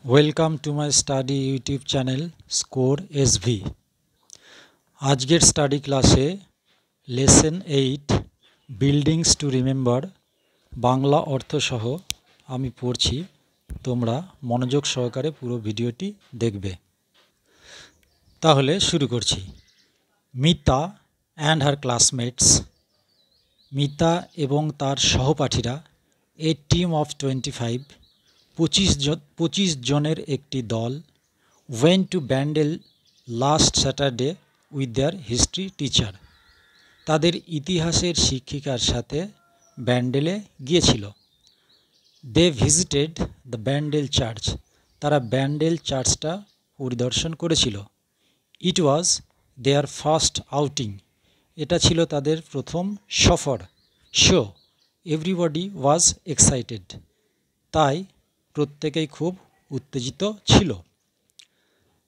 Welcome to my study YouTube channel score SV. আজকের study ক্লাসে lesson 8 buildings to remember Bangla অর্থসহ আমি পড়ছি। তোমরা মনোযোগ সহকারে পুরো ভিডিওটি দেখবে। তাহলে শুরু করছি। Mita and her classmates, Mita এবং তার সহপাঠীরা, এ টিম অফ 25 জনের একটি দল, went to Bandel last Saturday with their history teacher, তাদের ইতিহাসের শিক্ষিকার সাথে ব্যান্ডেলে গিয়েছিল। They visited the Bandel church, তারা ব্যান্ডেল চার্চটা পরিদর্শন করেছিল। ইট ওয়াজ দেয়ার ফার্স্ট আউটিং, এটা ছিল তাদের প্রথম সফর। শো এভরিবডি ওয়াজ এক্সাইটেড, তাই প্রত্যেকেই খুব উত্তেজিত ছিল।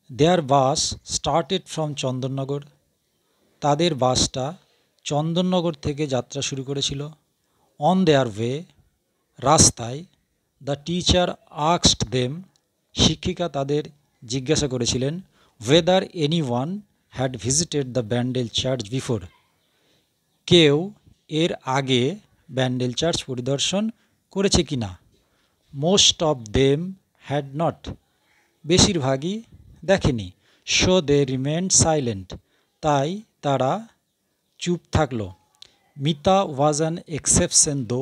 দেয়ার বাস স্টার্টেড ফ্রম চন্দননগর, তাদের বাসটা চন্দননগর থেকে যাত্রা শুরু করেছিল। অন দেয়ার ওয়ে, রাস্তায়, দ্য টিচার আস্কড দেম, শিক্ষিকা তাদের জিজ্ঞাসা করেছিলেন, weather anyone had visited the Bandel church before, কেউ এর আগে ব্যান্ডেল চার্চ পরিদর্শন করেছে কি না। Most of them had not, বেশিরভাগই দেখেনি। সো দে রিমেন্ড সাইলেন্ট, তাই তারা চুপ থাকল। মিতা ওয়াজ অ্যান এক্সেপশন দো,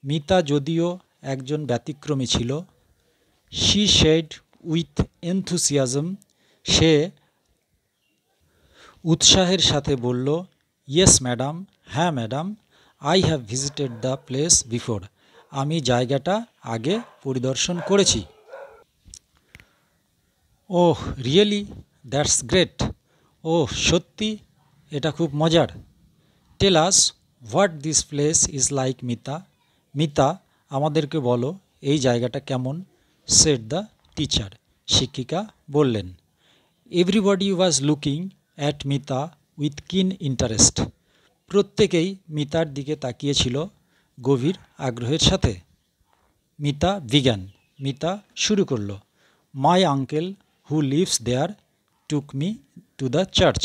মিতা যদিও একজন ব্যতিক্রমী ছিল। শি সেড উইথ এনথুসিয়াজম, সে উৎসাহের সাথে বলল, ইয়েস ম্যাডাম, হ্যাঁ madam, I have visited the place before, আমি জায়গাটা আগে পরিদর্শন করেছি। Oh really, that's great, oh সত্যি, এটা খুব মজার। Tell us what this place is like Mita, Mita আমাদেরকে বলো এই জায়গাটা কেমন। সেড দ্য টিচার, শিক্ষিকা বললেন। Everybody was looking at Mita with কিন ইন্টারেস্ট, প্রত্যেকেই মিতার দিকে তাকিয়েছিল গভীর আগ্রহের সাথে। মিতা বিজ্ঞান, মিতা শুরু করল। My uncle who lives there took me to the church,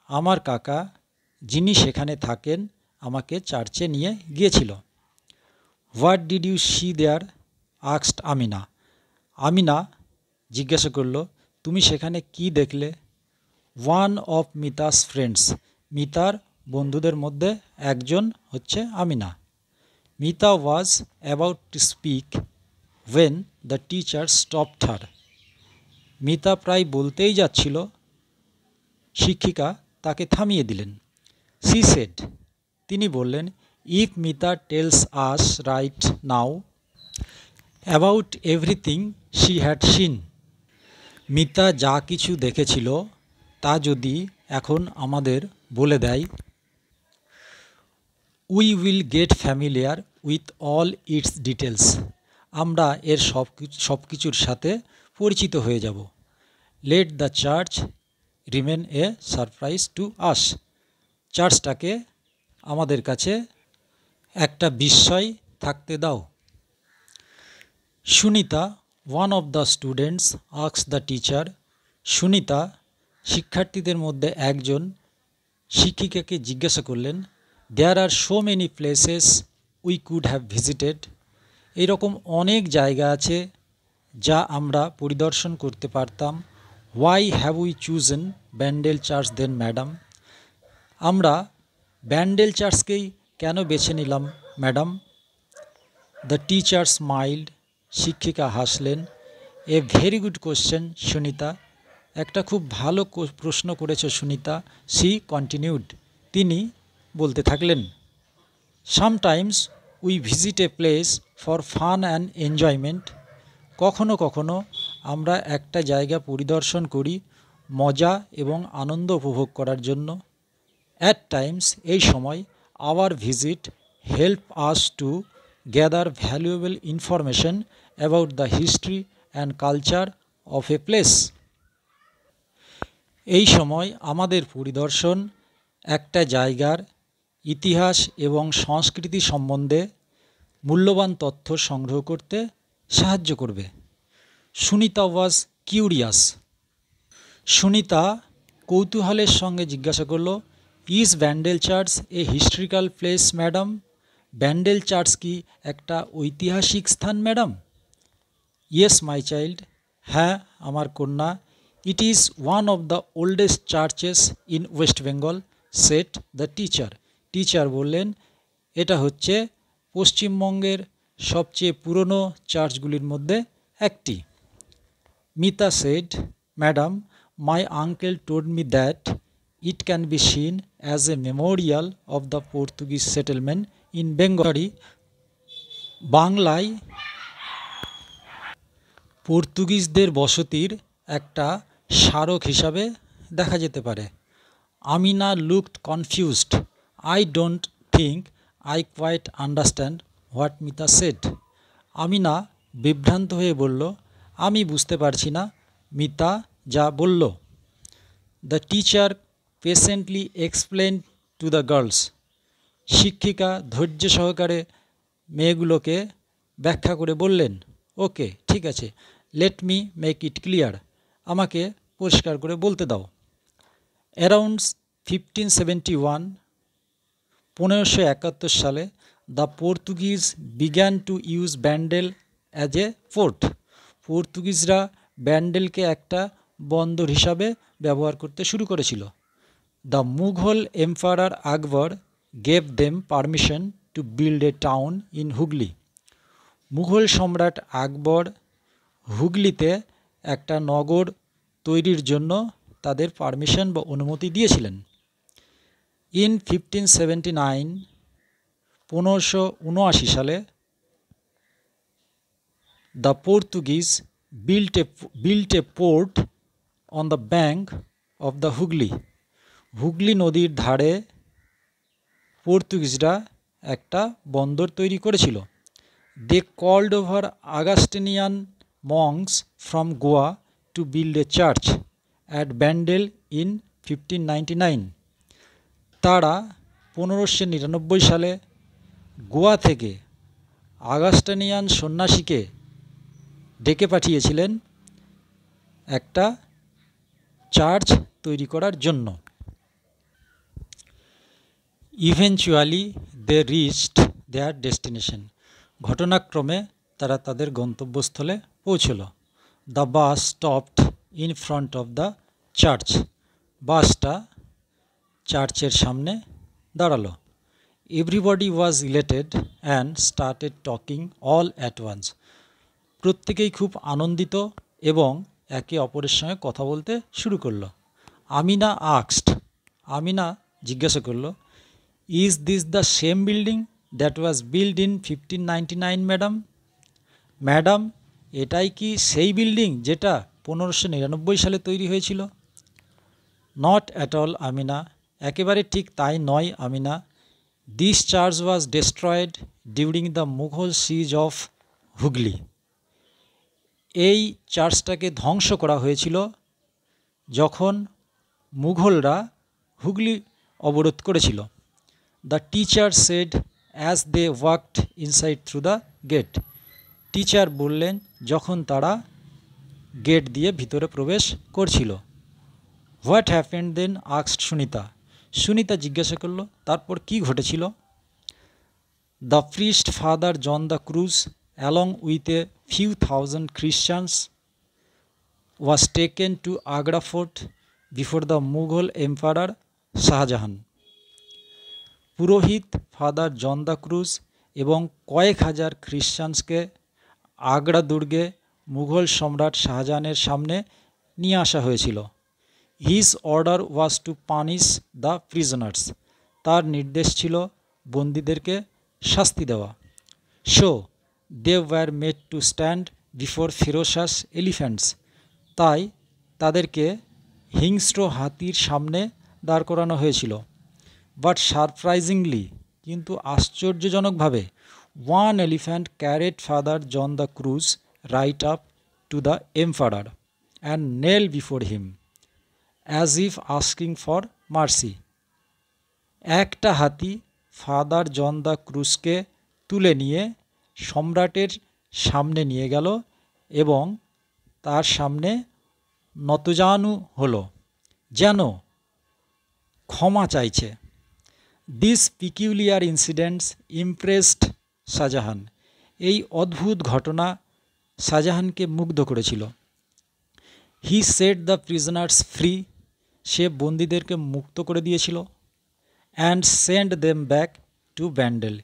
আমার কাকা যিনি সেখানে থাকেন আমাকে চার্চে নিয়ে গিয়েছিল। What did you see there asked Amina, Amina জিজ্ঞাসা করল, তুমি সেখানে কি দেখলে। ওয়ান অফ মিতাস ফ্রেন্ডস, মিতার বন্ধুদের মধ্যে একজন হচ্ছে Amina. Mita was about to speak when the teacher stopped her, Mita প্রায় বলতেই যাচ্ছিল, শিক্ষিকা তাকে থামিয়ে দিলেন। সি সেড, তিনি বললেন, if Mita tells us right now about everything she had seen, Mita যা কিছু দেখেছিল তা যদি এখন আমাদের বলে দেয়, we will get familiar with all its details, আমরা এর সব কিছুর সাথে পরিচিত হয়ে যাব। Let the church remain a surprise to us, চার্চটাকে আমাদের কাছে একটা বিস্ময় থাকতে দাও। Sunita one of the students asked the teacher, Sunita শিক্ষার্থীদের মধ্যে একজন শিক্ষিকাকে জিজ্ঞাসা করলেন, there are so many places we could have visited, এইরকম অনেক জায়গা আছে যা আমরা পরিদর্শন করতে পারতাম। Why have we chosen Bandel church then madam, আমরা ব্যান্ডেল চার্চকেই কেন বেছে নিলাম ম্যাডাম। দ্য টিচার স্মাইল্ড, শিক্ষিকা হাসলেন। A very good question Sunita, একটা খুব ভালো প্রশ্ন করেছ সুনিতা। সি কন্টিনিউড, তিনি বলতে থাকলেন। Sometimes we visit a place for fun and enjoyment, কখনো কখনো আমরা একটা জায়গা পরিদর্শন করি মজা এবং আনন্দ উপভোগ করার জন্য। অ্যাট টাইমস, এই সময়, our visit help us to gather valuable information about the history and culture of a place, এই সময় আমাদের পরিদর্শন একটা জায়গার ইতিহাস এবং সংস্কৃতি সম্বন্ধে মূল্যবান তথ্য সংগ্রহ করতে সাহায্য করবে। সুনিতা ওয়াজ কিউরিয়াস। সুনিতা কৌতূহলের সঙ্গে জিজ্ঞাসা করলো, is Bandel church A historical place madam? Bandel church কি একটা ঐতিহাসিক স্থান ম্যাডাম? ইয়েস মাই চাইল্ড, হ্যাঁ আমার কন্যা। It is one of the oldest churches in West Bengal, said the teacher. Teacher বললেন, এটা হচ্ছে পশ্চিমবঙ্গের সবচেয়ে পুরনো চার্চগুলির মধ্যে একটি। Mita said, madam, my uncle told me that it can be seen as a memorial of the Portuguese settlement in Bengal. বাংলায় পর্তুগিজদের বসতির একটা স্মারক হিসাবে দেখা যেতে পারে। Amina looked confused. I don't think I quite understand what Mita said. Amina বিভ্রান্ত হয়ে বলল, আমি বুঝতে পারছি না মিতা যা বলল। The teacher patiently explain to the girls. শিক্ষিকা ধৈর্য সহকারে মেয়েগুলোকে ব্যাখ্যা করে বললেন, ওকে ঠিক আছে, let me make it clear, আমাকে পরিষ্কার করে বলতে দাও। অ্যারাউন্ড 1571, 1571 সালে the Portuguese began to use Bandel as a fort. পর্তুগিজরা ব্যান্ডেলকে একটা বন্দর হিসাবে ব্যবহার করতে শুরু করেছিল। The Mughal emperor Akbar gave them permission to build a town in Hooghly. Mughal সম্রাট আকবর হুগলিতে একটা নগর তৈরির জন্য তাদের পারমিশন বা অনুমতি দিয়েছিলেন। ইন 1579, 1579 সালে the Portuguese built a port on the bank of the Hooghly. Hooghly নদীর ধারে পর্তুগিজরা একটা বন্দর তৈরি করেছিল। They called over Augustinian monks from Goa to build a church at Bandel in 1599। তারা 1599 সালে গোয়া থেকে আগাস্টিনিয়ান সন্ন্যাসীকে ডেকে পাঠিয়েছিলেন একটা চার্চ তৈরি করার জন্য। Eventually they reached their destination. ঘটনাক্রমে তারা তাদের গন্তব্যস্থলে পৌঁছল। The bus stopped in front of the church. বাসটা চার্চের সামনে দাঁড়ালো। Everybody was elated and started talking all at once. প্রত্যেকেই খুব আনন্দিত এবং একে অপরের সঙ্গে কথা বলতে শুরু করলো। আমিনা আক্সড, আমিনা জিজ্ঞাসা করলো, is this the same building that was build in 1599 madam? Madam, এটাই কি সেই বিল্ডিং যেটা 1599 সালে তৈরি হয়েছিল? নট অ্যাট অল আমিনা, একেবারে ঠিক তাই নয় Amina. This church was destroyed during the Mughal siege of Hooghly. এই চার্চটাকে ধ্বংস করা হয়েছিল যখন মুঘলরা হুগলি অবরোধ করেছিল। The teacher said as they walked inside through the gate. Teacher বললেন যখন তারা গেট দিয়ে ভিতরে প্রবেশ করছিল। What happened then asked Sunita. Sunita জিজ্ঞাসা করলো, তারপর কি ঘটেছিল? The priest father John da Cruz along with a few thousand Christians was taken to Agra fort before the Mughal emperor Shahjahan. পুরোহিত ফাদার জন দ্য ক্রুজ এবং কয়েক হাজার খ্রিশ্চানসকে আগ্রা দুর্গে মুঘল সম্রাট শাহজাহানের সামনে নিয়ে আসা হয়েছিল। His order was to punish the prisoners. তার নির্দেশ ছিল বন্দীদেরকে শাস্তি দেওয়া। So they were made to stand before ferocious elephants. তাই তাদেরকে হিংস্র হাতির সামনে দাঁড় করানো হয়েছিল। বাট সারপ্রাইজিংলি, কিন্তু আশ্চর্যজনকভাবে, one elephant carried father John da Cruz right up to the emperor and knelt before him as if asking for mercy. একটা হাতি ফাদার জন দ্য ক্রুজকে তুলে নিয়ে সম্রাটের সামনে নিয়ে গেল এবং তার সামনে নতজানু হলো, যেন ক্ষমা চাইছে। This peculiar incidents impressed Shahjahan. এই অদ্ভুত ঘটনা শাহজাহানকে মুগ্ধ করেছিল। He set the prisoners free. সে বন্দীদেরকে মুক্ত করে দিয়েছিল। And send them back to Bandel.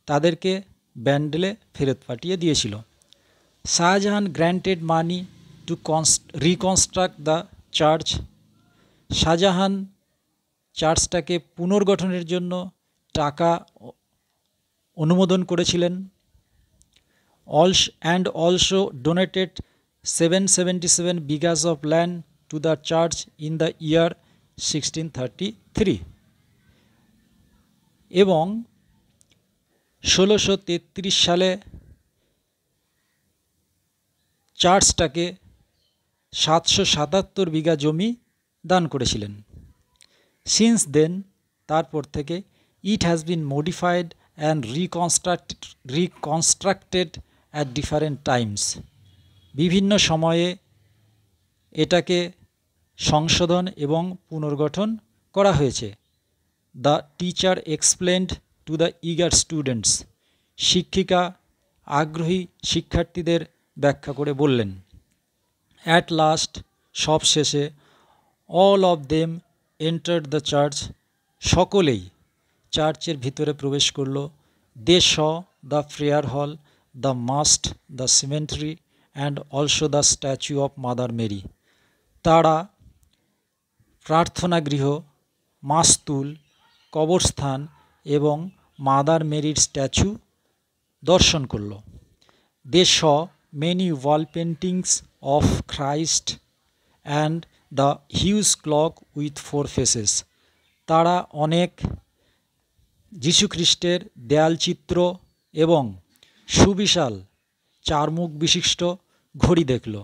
তাদেরকে ব্যান্ডেলে ফেরত পাঠিয়ে দিয়েছিল। Shahjahan granted money to reconstruct the church. Shahjahan চার্চটাকে পুনর্গঠনের জন্য টাকা অনুমোদন করেছিলেন। And also donated 777 bighas of land to the church in the year 1633। এবং 1633 সালে চার্চটাকে 777 বিঘা জমি দান করেছিলেন। সিন্স দেন, তারপর থেকে, it has been modified and reconstructed at different times. বিভিন্ন সময়ে এটাকে সংশোধন এবং পুনর্গঠন করা হয়েছে। The teacher explained to the eager students. শিক্ষিকা আগ্রহী শিক্ষার্থীদের ব্যাখ্যা করে বললেন। অ্যাট লাস্ট, সবশেষে, all of them entered the church. সকলেই চার্চের ভিতরে প্রবেশ করল। They saw the prayer hall, the mast, the cemetery and also the statue of mother Mary. তারা প্রার্থনাগৃহ, মাস্তুল, কবরস্থান এবং মাদার মেরির স্ট্যাচু দর্শন করল। They saw many wall paintings of Christ and the huge clock with 4 faces. তারা অনেক যীশুখ্রিস্টের দেয়ালচিত্র এবং সুবিশাল 4 মুখ বিশিষ্ট ঘড়ি দেখল।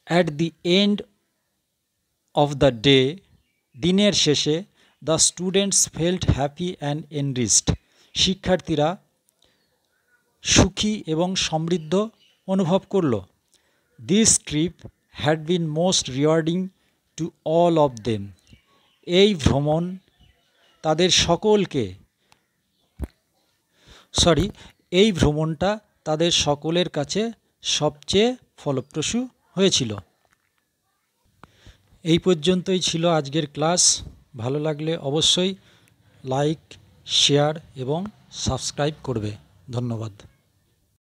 At the end of the day, দিনের শেষে, the students felt happy and enriched. শিক্ষার্থীরা সুখী এবং সমৃদ্ধ অনুভব করল। This trip had been most rewarding to all of them. এই ভ্রমণ তাদের সকলকে এই ভ্রমণটা তাদের সকলের কাছে সবচেয়ে ফলপ্রসূ হয়েছিল। এই পর্যন্তই ছিল আজকের ক্লাস। ভালো লাগলে অবশ্যই লাইক, শেয়ার এবং সাবস্ক্রাইব করবে। ধন্যবাদ।